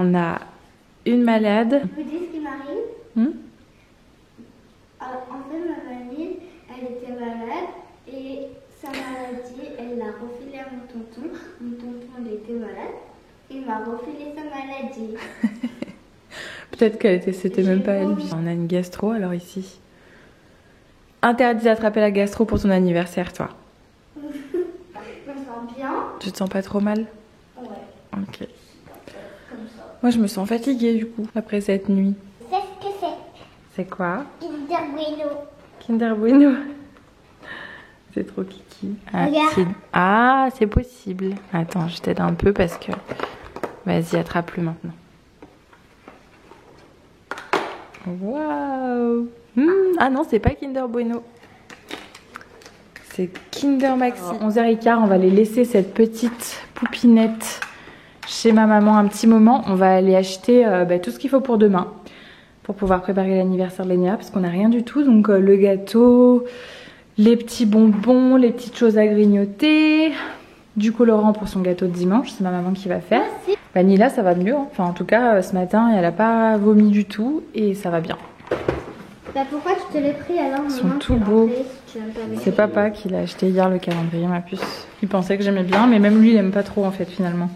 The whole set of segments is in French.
on a une malade. Je vous dis ce qui m'arrive. En fait, ma mamie, elle était malade et sa maladie, elle l'a refilée à mon tonton. Mon tonton, il était malade. Il m'a refilé sa maladie. Peut-être c'était même pas elle. On a une gastro alors ici. Interdit d'attraper la gastro pour ton anniversaire, toi. Je me sens bien. Tu te sens pas trop mal? Ouais. Ok. Comme ça. Moi je me sens fatiguée du coup après cette nuit. C'est ce que c'est. C'est quoi? Kinder Bueno. Kinder Bueno. C'est trop kiki. Ah, c'est possible. Attends, je t'aide un peu parce que... Vas-y, attrape-le maintenant. Waouh. Ah non, c'est pas Kinder Bueno. C'est Kinder Maxi. 11h15, on va aller laisser cette petite poupinette chez ma maman un petit moment. On va aller acheter tout ce qu'il faut pour demain. Pour pouvoir préparer l'anniversaire de Lénéa. Parce qu'on n'a rien du tout. Donc le gâteau, les petits bonbons, les petites choses à grignoter. Du colorant pour son gâteau de dimanche. C'est ma maman qui va faire. Vanilla, ça va mieux. Hein. Enfin, en tout cas, ce matin, elle a pas vomi du tout. Et ça va bien. Bah pourquoi tu te l'es pris alors? Ils sont tout beaux. C'est papa qui l'a acheté hier le calendrier, ma puce. Il pensait que j'aimais bien, mais même lui il aime pas trop en fait finalement.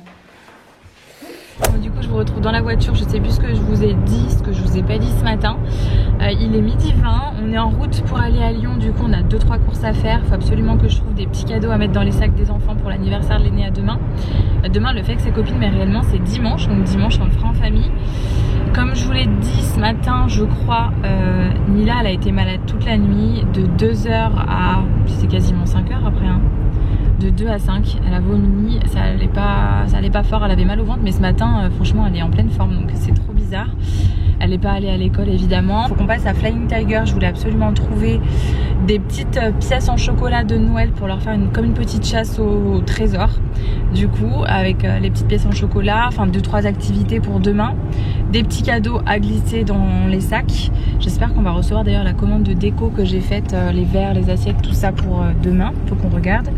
Bon, du coup je vous retrouve dans la voiture, je sais plus ce que je vous ai dit, ce que je vous ai pas dit ce matin. Il est 12h20, on est en route pour aller à Lyon, du coup on a 2-3 courses à faire. Faut absolument que je trouve des petits cadeaux à mettre dans les sacs des enfants pour l'anniversaire de l'aîné à demain. Demain le fait que ses copines, mais réellement c'est dimanche, donc dimanche on le fera en famille. Comme je vous l'ai dit ce matin, je crois, Nila elle a été malade toute la nuit, de 2h à... c'est quasiment 5h après, hein. De 2 à 5, elle a vomi, ça allait pas fort, elle avait mal au ventre, mais ce matin, franchement, elle est en pleine forme, donc c'est trop bizarre. Elle n'est pas allée à l'école évidemment. Faut qu'on passe à Flying Tiger, je voulais absolument trouver des petites pièces en chocolat de Noël pour leur faire comme une petite chasse au trésor. Du coup, avec les petites pièces en chocolat, enfin 2-3 activités pour demain. Des petits cadeaux à glisser dans les sacs. J'espère qu'on va recevoir d'ailleurs la commande de déco que j'ai faite, les verres, les assiettes, tout ça pour demain. Faut qu'on regarde.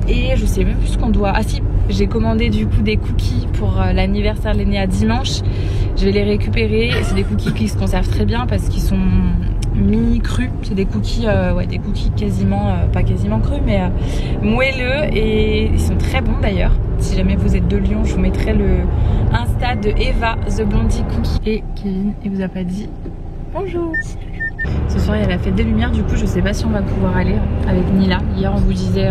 Et je sais même plus ce qu'on doit... Ah si, j'ai commandé du coup des cookies pour l'anniversaire de l'aîné à dimanche. Je vais les récupérer. C'est des cookies qui se conservent très bien parce qu'ils sont mini crus. C'est des cookies, des cookies quasiment, pas quasiment crus, mais moelleux. Et ils sont très bons d'ailleurs. Si jamais vous êtes de Lyon, je vous mettrai le Insta de Eva, The Blondie Cookie. Et Kevin, il vous a pas dit bonjour. Ce soir, il y a la fête des Lumières. Du coup, je sais pas si on va pouvoir aller avec Nila. Hier, on vous disait...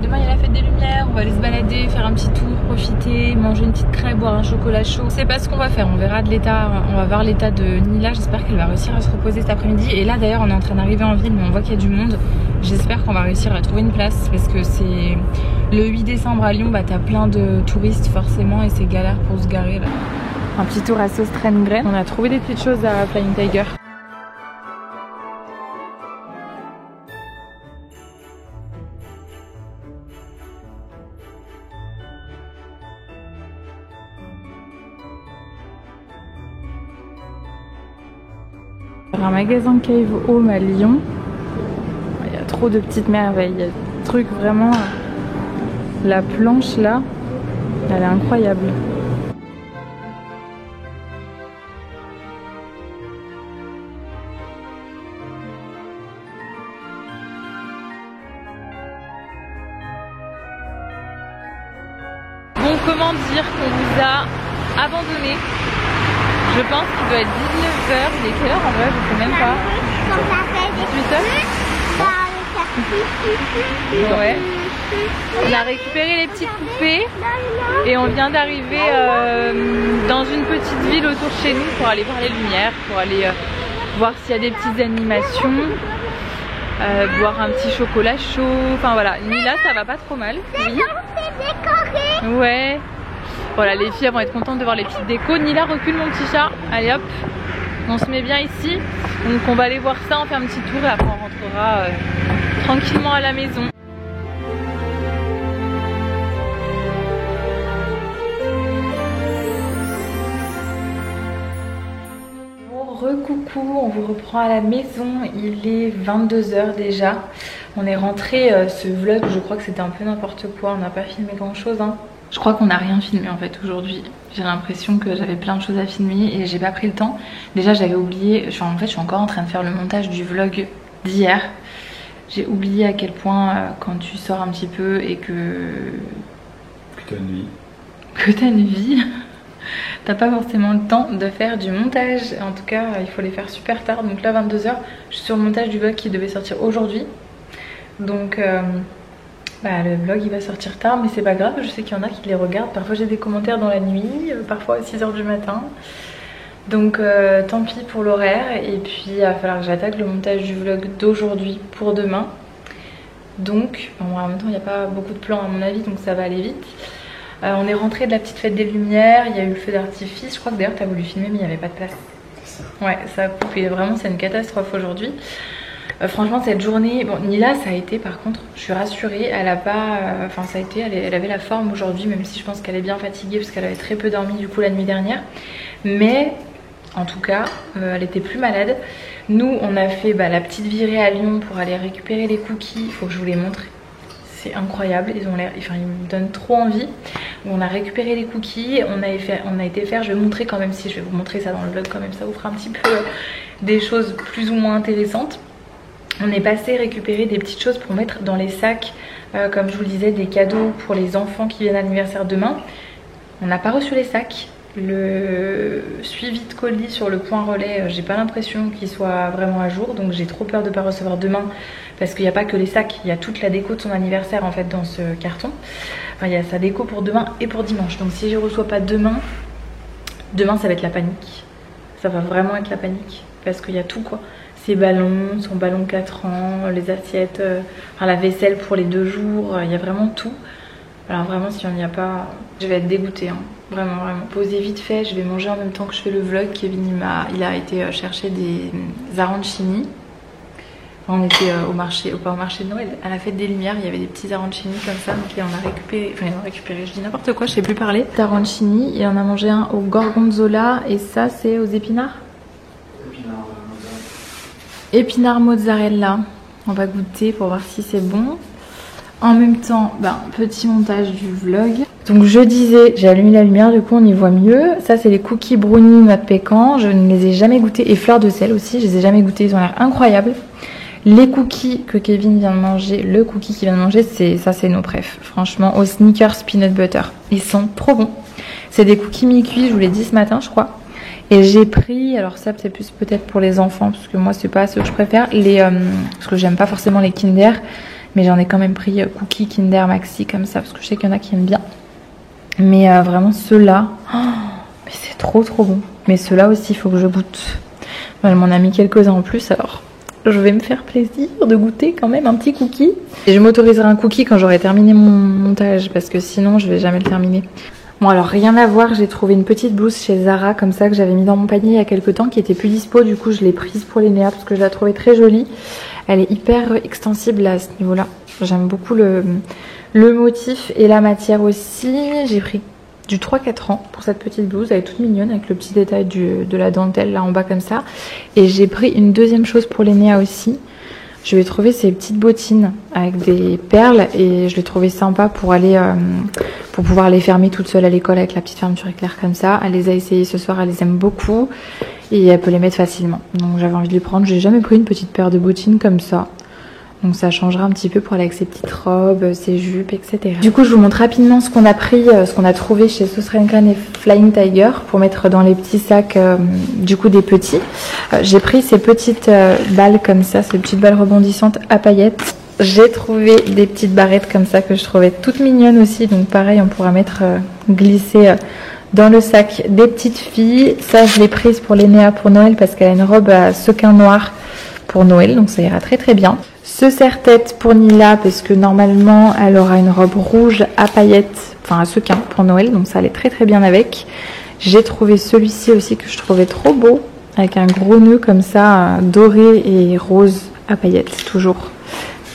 demain il y a la fête des Lumières, on va aller se balader, faire un petit tour, profiter, manger une petite crêpe, boire un chocolat chaud. C'est pas ce qu'on va faire, on verra de l'état, on va voir l'état de Nila. J'espère qu'elle va réussir à se reposer cet après-midi. Et là d'ailleurs on est en train d'arriver en ville, mais on voit qu'il y a du monde. J'espère qu'on va réussir à trouver une place parce que c'est le 8 décembre à Lyon, bah t'as plein de touristes forcément et c'est galère pour se garer là. Un petit tour à Sauce-Traine-Graine. On a trouvé des petites choses à Flying Tiger. Un magasin Cave Home à Lyon. Il y a trop de petites merveilles. Il y a des trucs vraiment. La planche là, elle est incroyable. Bon, comment dire qu'on vous a abandonné? Je pense qu'il doit être 19h. Il est quelle heure en vrai? Je sais même pas. 18h? Ouais. On a récupéré les petites poupées et on vient d'arriver dans une petite ville autour de chez nous pour aller voir les lumières, pour aller voir s'il y a des petites animations, boire un petit chocolat chaud. Enfin voilà, Nila ça va pas trop mal. Oui. Ouais. Voilà, les filles elles vont être contentes de voir les petites décos. Nila, recule mon petit chat. Allez hop, on se met bien ici. Donc on va aller voir ça, on fait un petit tour et après on rentrera tranquillement à la maison. Recoucou, on vous reprend à la maison, il est 22h déjà. On est rentré, ce vlog je crois que c'était un peu n'importe quoi, on n'a pas filmé grand chose hein. Je crois qu'on n'a rien filmé en fait aujourd'hui. J'ai l'impression que j'avais plein de choses à filmer et j'ai pas pris le temps. Déjà j'avais oublié, en fait je suis encore en train de faire le montage du vlog d'hier. J'ai oublié à quel point quand tu sors un petit peu et que t'as une vie. Que t'as une vie, t'as pas forcément le temps de faire du montage. En tout cas il faut les faire super tard. Donc là 22 h, je suis sur le montage du vlog qui devait sortir aujourd'hui. Donc le vlog il va sortir tard, mais c'est pas grave, je sais qu'il y en a qui les regardent. Parfois j'ai des commentaires dans la nuit, parfois à 6 h du matin. Donc tant pis pour l'horaire. Et puis il va falloir que j'attaque le montage du vlog d'aujourd'hui pour demain. Donc en même temps il n'y a pas beaucoup de plans à mon avis, donc ça va aller vite. On est rentré de la petite fête des lumières, il y a eu le feu d'artifice. Je crois que d'ailleurs tu as voulu filmer mais il n'y avait pas de place. Ouais, ça a coupé, vraiment c'est une catastrophe aujourd'hui. Franchement cette journée, bon Nila ça a été, par contre je suis rassurée, elle a pas, enfin ça a été, elle avait la forme aujourd'hui, même si je pense qu'elle est bien fatiguée parce qu'elle avait très peu dormi du coup la nuit dernière, mais en tout cas elle était plus malade. Nous on a fait la petite virée à Lyon pour aller récupérer les cookies, il faut que je vous les montre, c'est incroyable, ils ont l'air, enfin ils me donnent trop envie. On a récupéré les cookies, on a été faire, je vais vous montrer quand même, si je vais vous montrer ça dans le vlog quand même, ça vous fera un petit peu des choses plus ou moins intéressantes. On est passé récupérer des petites choses pour mettre dans les sacs, comme je vous le disais, des cadeaux pour les enfants qui viennent à l'anniversaire demain. On n'a pas reçu les sacs. Le suivi de colis sur le point relais, j'ai pas l'impression qu'il soit vraiment à jour, donc j'ai trop peur de ne pas recevoir demain, parce qu'il n'y a pas que les sacs, il y a toute la déco de son anniversaire en fait dans ce carton. Enfin il y a sa déco pour demain et pour dimanche, donc si je reçois pas demain ça va être la panique. Ça va vraiment être la panique, parce qu'il y a tout quoi. Ses ballons, son ballon 4 ans, les assiettes, la vaisselle pour les 2 jours, il y a vraiment tout. Alors vraiment si on n'y a pas, je vais être dégoûtée, hein. Vraiment. Posez vite fait, je vais manger en même temps que je fais le vlog. Kevin il a été chercher des arancini. Enfin, on était au marché de Noël, à la fête des lumières, il y avait des petits arancini comme ça, donc on a récupéré, je dis n'importe quoi, je sais plus parler. Arancini, et on a mangé un au gorgonzola, et ça c'est aux épinards. Épinards mozzarella, on va goûter pour voir si c'est bon. En même temps, petit montage du vlog. Donc je disais, j'ai allumé la lumière, du coup on y voit mieux. Ça c'est les cookies brownie noix de pécan, je ne les ai jamais goûtés. Et fleurs de sel aussi, je les ai jamais goûtés, ils ont l'air incroyables. Les cookies que Kevin vient de manger, le cookie qu'il vient de manger, c'est nos préf. Franchement, au Snickers peanut butter. Ils sont trop bons. C'est des cookies mi-cuits, je vous l'ai dit ce matin je crois. Et j'ai pris, alors ça c'est plus peut-être pour les enfants, parce que moi c'est pas ce que je préfère, parce que j'aime pas forcément les Kinder, mais j'en ai quand même pris cookies Kinder Maxi comme ça, parce que je sais qu'il y en a qui aiment bien. Mais vraiment ceux-là, mais c'est trop bon. Mais ceux-là aussi il faut que je goûte. Elle m'en a mis quelques-uns en plus, alors je vais me faire plaisir de goûter quand même un petit cookie. Et je m'autoriserai un cookie quand j'aurai terminé mon montage, parce que sinon je vais jamais le terminer. Bon alors rien à voir, j'ai trouvé une petite blouse chez Zara comme ça que j'avais mis dans mon panier il y a quelques temps qui était plus dispo, du coup je l'ai prise pour Lénéa parce que je la trouvais très jolie. Elle est hyper extensible à ce niveau là, j'aime beaucoup le motif et la matière aussi. J'ai pris du 3-4 ans pour cette petite blouse, elle est toute mignonne avec le petit détail de la dentelle là en bas comme ça. Et j'ai pris une deuxième chose pour Lénéa aussi. Je vais trouver ces petites bottines avec des perles et je l'ai trouvé sympa pour aller pour pouvoir les fermer toute seule à l'école avec la petite fermeture éclair comme ça. Elle les a essayées ce soir, elle les aime beaucoup et elle peut les mettre facilement. Donc j'avais envie de les prendre. J'ai jamais pris une petite paire de bottines comme ça. Donc ça changera un petit peu pour aller avec ses petites robes, ses jupes, etc. Du coup je vous montre rapidement ce qu'on a pris, ce qu'on a trouvé chez Sauce Rencan et Flying Tiger pour mettre dans les petits sacs du coup des petits. J'ai pris ces petites balles comme ça, ces petites balles rebondissantes à paillettes. J'ai trouvé des petites barrettes comme ça que je trouvais toutes mignonnes aussi. Donc pareil on pourra mettre glisser dans le sac des petites filles. Ça je l'ai prise pour Lénéa pour Noël parce qu'elle a une robe à sequin noir pour Noël, donc ça ira très bien. Ce serre-tête pour Nila parce que normalement elle aura une robe rouge à paillettes, enfin à sequin pour Noël, donc ça allait très bien avec. J'ai trouvé celui-ci aussi que je trouvais trop beau avec un gros nœud comme ça doré et rose à paillettes toujours.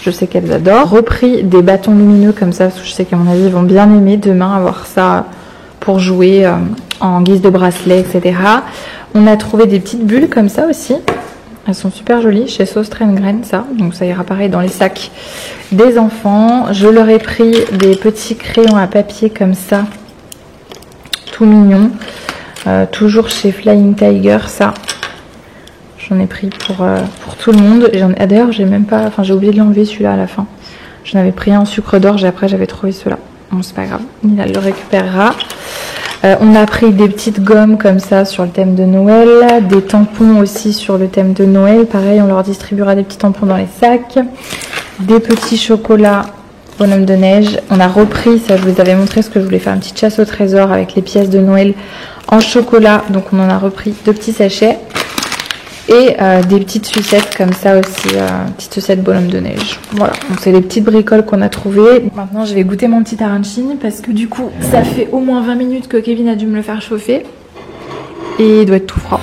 Je sais qu'elles adorent. Repris des bâtons lumineux comme ça parce que je sais qu'à mon avis ils vont bien aimer demain avoir ça pour jouer en guise de bracelet, etc. On a trouvé des petites bulles comme ça aussi. Elles sont super jolies chez Sauce Graine, ça. Donc ça ira pareil dans les sacs des enfants. Je leur ai pris des petits crayons à papier comme ça. Tout mignon. Toujours chez Flying Tiger, ça. J'en ai pris pour tout le monde. D'ailleurs, j'ai même pas... Enfin, j'ai oublié de l'enlever celui-là à la fin. J'en avais pris un en sucre d'orge et après j'avais trouvé ceux-là. Bon, c'est pas grave. Nila le récupérera. On a pris des petites gommes comme ça sur le thème de Noël, des tampons aussi sur le thème de Noël. Pareil, on leur distribuera des petits tampons dans les sacs, des petits chocolats bonhomme de neige. On a repris, ça je vous avais montré ce que je voulais faire, une petite chasse au trésor avec les pièces de Noël en chocolat. Donc on en a repris 2 petits sachets et des petites sucettes comme ça aussi, petites sucettes bonhomme de neige. Voilà, donc c'est les petites bricoles qu'on a trouvées. Maintenant je vais goûter mon petit arancini parce que du coup ça fait au moins 20 minutes que Kevin a dû me le faire chauffer et il doit être tout froid.